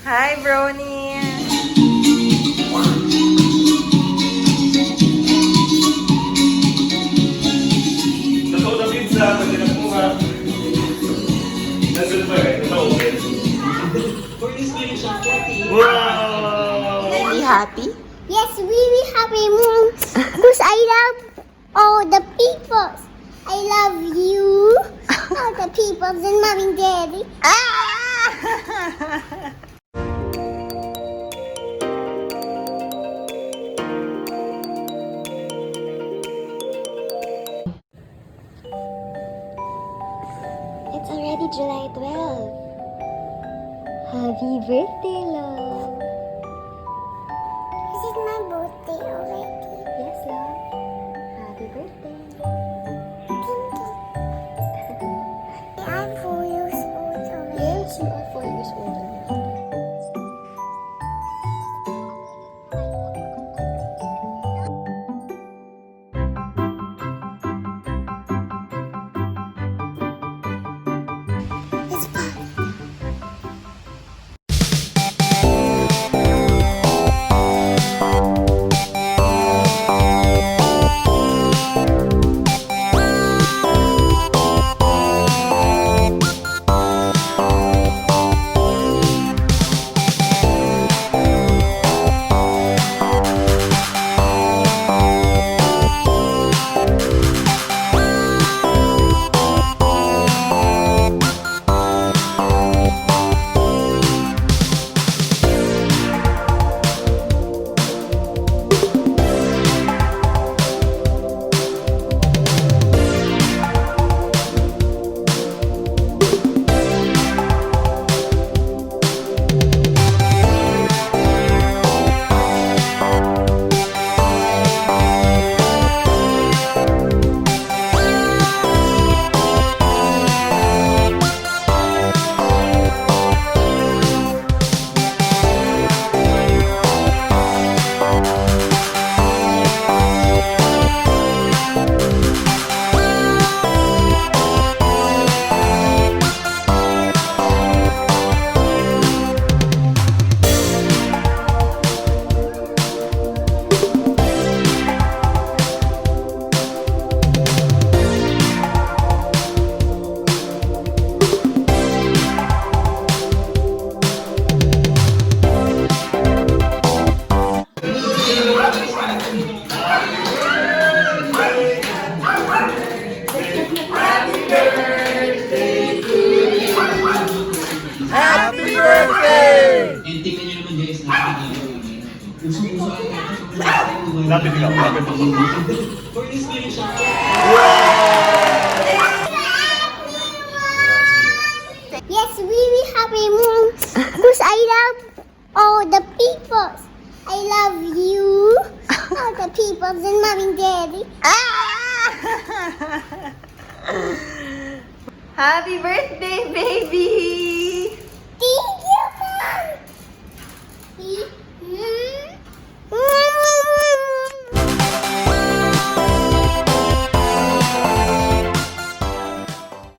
Hi, Brownie! Nasa na pizza, pwede na kuha. Nasa pa eh, ito open. Wow! Really happy? Yes, really happy, Mom. Because I love all the people. I love you, all the people, and Mom and Daddy. It's already July 12th. Happy birthday, love. This is my birthday already. Yes, love. Happy birthday. I'm 4 years old already. Yes, you are 4 years old already. It's fun. Happy birthday! And tingnan nyo naman guys, nakikita usong-uso ang Lapit ikaw, lapit ako. For this video siya. Yes, really happy, Mom. Because I love all the people. I love you, all the people, and Mom and Daddy. Happy birthday, baby!